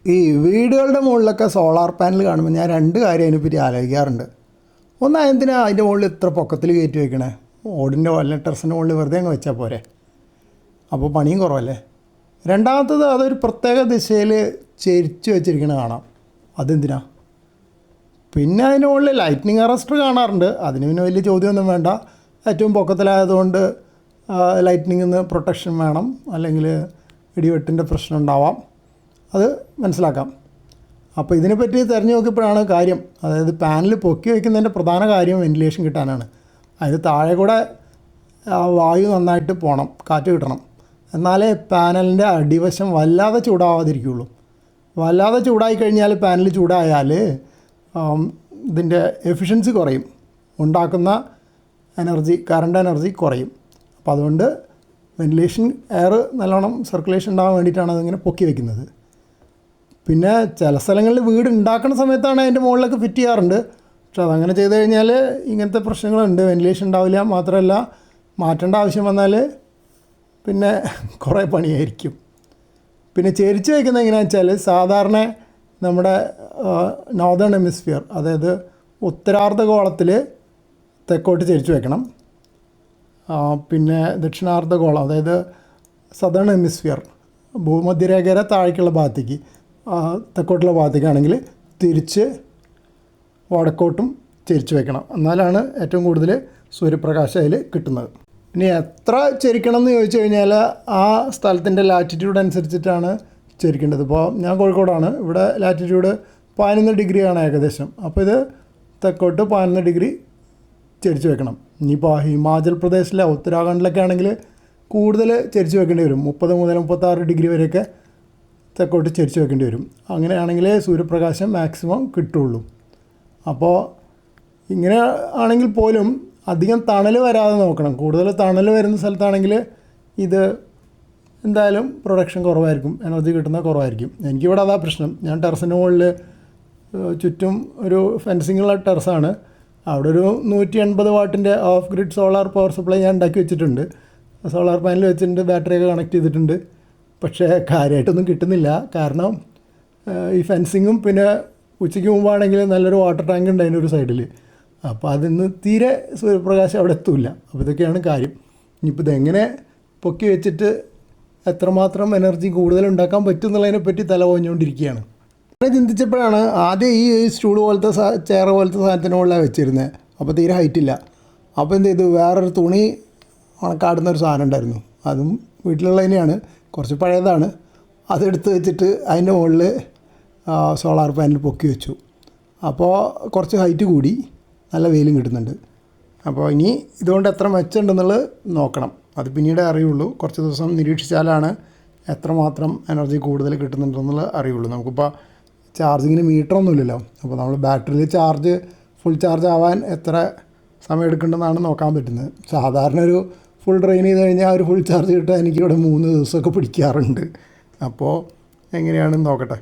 ഈ വീടുകളുടെ മുകളിലൊക്കെ സോളാർ പാനൽ കാണുമ്പോൾ ഞാൻ രണ്ട് കാര്യം അതിനെപ്പറ്റി ആലോചിക്കാറുണ്ട്. ഒന്ന്, എന്തിനാ അതിൻ്റെ മുകളിൽ ഇത്ര പൊക്കത്തിൽ കയറ്റി വയ്ക്കണേ? ഓടിൻ്റെ വല്ല ടെറസിൻ്റെ മുകളിൽ വെറുതെ അങ്ങ് വെച്ചാൽ പോരെ, അപ്പോൾ പണിയും കുറവല്ലേ. രണ്ടാമത്തത്, അതൊരു പ്രത്യേക ദിശയിൽ ചെരിച്ച് വെച്ചിരിക്കണ കാണാം, അതെന്തിനാ? പിന്നെ അതിൻ്റെ മുകളിൽ ലൈറ്റ്നിങ് അറസ്റ്റർ കാണാറുണ്ട്, അതിന് പിന്നെ വലിയ ചോദ്യമൊന്നും വേണ്ട. ഏറ്റവും പൊക്കത്തിലായതുകൊണ്ട് ലൈറ്റ്നിങ്ങിൽ നിന്ന് പ്രൊട്ടക്ഷൻ വേണം, അല്ലെങ്കിൽ ഇടിവെട്ടിൻ്റെ പ്രശ്നം ഉണ്ടാവാം, അത് മനസ്സിലാക്കാം. അപ്പോൾ ഇതിനെപ്പറ്റി തിരഞ്ഞു നോക്കിയപ്പോഴാണ് കാര്യം, അതായത് പാനൽ പൊക്കി വയ്ക്കുന്നതിൻ്റെ പ്രധാന കാര്യം വെൻറ്റിലേഷൻ കിട്ടാനാണ്. അതിന് താഴെ കൂടെ വായു നന്നായിട്ട് പോകണം, കാറ്റ് കിട്ടണം, എന്നാലേ പാനലിൻ്റെ അടിവശം വല്ലാതെ ചൂടാവാതിരിക്കുകയുള്ളൂ. വല്ലാതെ ചൂടായി കഴിഞ്ഞാൽ, പാനൽ ചൂടായാൽ ഇതിൻ്റെ എഫിഷ്യൻസി കുറയും, ഉണ്ടാക്കുന്ന എനർജി, കറണ്ട് എനർജി കുറയും. അപ്പോൾ അതുകൊണ്ട് വെൻറ്റിലേഷൻ, എയർ നല്ലോണം സർക്കുലേഷൻ ഉണ്ടാകാൻ വേണ്ടിയിട്ടാണ് അതിങ്ങനെ പൊക്കി വയ്ക്കുന്നത്. പിന്നെ ചില സ്ഥലങ്ങളിൽ വീട് ഉണ്ടാക്കുന്ന സമയത്താണ് അതിൻ്റെ മുകളിലൊക്കെ ഫിറ്റ് ചെയ്യാറുണ്ട്. പക്ഷെ അതങ്ങനെ ചെയ്ത് കഴിഞ്ഞാൽ ഇങ്ങനത്തെ പ്രശ്നങ്ങളുണ്ട്, വെൻറ്റിലേഷൻ ഉണ്ടാവില്ല. മാത്രമല്ല, മാറ്റേണ്ട ആവശ്യം വന്നാൽ പിന്നെ കുറേ പണിയായിരിക്കും. പിന്നെ ചെരിച്ച് വയ്ക്കുന്നത് എങ്ങനെയാണെന്ന് വെച്ചാൽ, സാധാരണ നമ്മുടെ നോർത്തേൺ ഹെമിസ്ഫിയർ, അതായത് ഉത്തരാർദ്ധഗോളത്തിൽ തെക്കോട്ട് ചെരിച്ച് വയ്ക്കണം. പിന്നെ ദക്ഷിണാർദ്ധഗോളം, അതായത് സദേൺ ഹെമിസ്ഫിയർ, ഭൂമധ്യരേഖയുടെ താഴേക്കുള്ള ഭാഗത്തേക്ക്, തെക്കോട്ടുള്ള ഭാഗത്തേക്കാണെങ്കിൽ തിരിച്ച് വടക്കോട്ടും ചെരിച്ച് വയ്ക്കണം. എന്നാലാണ് ഏറ്റവും കൂടുതൽ സൂര്യപ്രകാശം അതിൽ കിട്ടുന്നത്. ഇനി എത്ര ചെരിക്കണം എന്ന് ചോദിച്ചു കഴിഞ്ഞാൽ, ആ സ്ഥലത്തിൻ്റെ ലാറ്റിറ്റ്യൂഡ് അനുസരിച്ചിട്ടാണ് ചെരിക്കേണ്ടത്. ഇപ്പോൾ ഞാൻ കോഴിക്കോടാണ്, ഇവിടെ ലാറ്റിറ്റ്യൂഡ് 11 ഡിഗ്രിയാണ് ഏകദേശം. അപ്പോൾ ഇത് തെക്കോട്ട് 11 ഡിഗ്രി ചെരിച്ച് വെക്കണം. ഇനിയിപ്പോൾ ഹിമാചൽ പ്രദേശിലെ ഉത്തരാഖണ്ഡിലൊക്കെ ആണെങ്കിൽ കൂടുതൽ ചെരിച്ച് വെക്കേണ്ടി വരും, 30 മുതൽ 36 ഡിഗ്രി വരെയൊക്കെ തെക്കോട്ട് ചെരിച്ച് വെക്കേണ്ടി വരും. അങ്ങനെയാണെങ്കിൽ സൂര്യപ്രകാശം മാക്സിമം കിട്ടുള്ളൂ. അപ്പോൾ ഇങ്ങനെ ആണെങ്കിൽ പോലും അധികം തണൽ വരാതെ നോക്കണം. കൂടുതൽ തണൽ വരുന്ന സ്ഥലത്താണെങ്കിൽ ഇത് എന്തായാലും പ്രൊഡക്ഷൻ കുറവായിരിക്കും, എനർജി കിട്ടുന്ന കുറവായിരിക്കും. എനിക്കിവിടെ അതാ പ്രശ്നം. ഞാൻ ടെറസിൻ്റെ മുകളിൽ ചുറ്റും ഒരു ഫെൻസിങ്ങുള്ള ടെറസാണ്. അവിടെ ഒരു 180 വാട്ടിൻ്റെ off grid solar power supply ഞാൻ ഉണ്ടാക്കി വെച്ചിട്ടുണ്ട്. സോളാർ പാനൽ വെച്ചിട്ടുണ്ട്, ബാറ്ററിയൊക്കെ കണക്ട് ചെയ്തിട്ടുണ്ട്. പക്ഷേ കാര്യമായിട്ടൊന്നും കിട്ടുന്നില്ല. കാരണം ഈ ഫെൻസിങ്ങും പിന്നെ ഉച്ചയ്ക്ക് മുമ്പാണെങ്കിൽ നല്ലൊരു വാട്ടർ ടാങ്ക് ഉണ്ട് അതിൻ്റെ ഒരു സൈഡിൽ. അപ്പോൾ അതിന്ന് തീരെ സൂര്യപ്രകാശം അവിടെ എത്തില്ല. അപ്പോൾ ഇതൊക്കെയാണ് കാര്യം. ഇനിയിപ്പോൾ ഇതെങ്ങനെ പൊക്കി വെച്ചിട്ട് എത്രമാത്രം എനർജി കൂടുതൽ ഉണ്ടാക്കാൻ പറ്റും എന്നുള്ളതിനെപ്പറ്റി തല പോഞ്ഞുകൊണ്ടിരിക്കുകയാണ്. അങ്ങനെ ചിന്തിച്ചപ്പോഴാണ് ആദ്യം ഈ സ്റ്റൂൾ പോലത്തെ ചെയർ പോലത്തെ സാധനത്തിന് മുകളിലാണ് വെച്ചിരുന്നത്. അപ്പോൾ തീരെ ഹൈറ്റില്ല. അപ്പോൾ എന്ത് ചെയ്തു, വേറൊരു തുണി ഉണക്കാടുന്നൊരു സാധനം ഉണ്ടായിരുന്നു, അതും വീട്ടിലുള്ള തന്നെയാണ്, കുറച്ച് പഴയതാണ്. അതെടുത്ത് വെച്ചിട്ട് അതിൻ്റെ മുകളിൽ സോളാർ പാനൽ പൊക്കി വെച്ചു. അപ്പോൾ കുറച്ച് ഹൈറ്റ് കൂടി, നല്ല വെയിലും കിട്ടുന്നുണ്ട്. അപ്പോൾ ഇനി ഇതുകൊണ്ട് എത്ര മെച്ചമുണ്ടെന്നുള്ളത് നോക്കണം, അത് പിന്നീടേ അറിയുള്ളൂ. കുറച്ച് ദിവസം നിരീക്ഷിച്ചാലാണ് എത്രമാത്രം എനർജി കൂടുതൽ കിട്ടുന്നുണ്ടെന്നുള്ളത് അറിയുള്ളൂ. നമുക്കിപ്പോൾ ചാർജിങ്ങിന് മീറ്ററൊന്നുമില്ലല്ലോ. അപ്പോൾ നമ്മൾ ബാറ്ററിയിൽ ചാർജ് ഫുൾ ചാർജ് ആവാൻ എത്ര സമയം എടുക്കേണ്ടതെന്നാണ് നോക്കാൻ പറ്റുന്നത്. സാധാരണ ഒരു ഫുൾ ഡ്രെയിൻ ചെയ്ത് കഴിഞ്ഞാൽ ഒരു ഫുൾ ചാർജ് കിട്ടാൻ എനിക്കിവിടെ 3 ദിവസമൊക്കെ പിടിക്കാറുണ്ട്. അപ്പോൾ എങ്ങനെയാണെന്ന് നോക്കട്ടെ.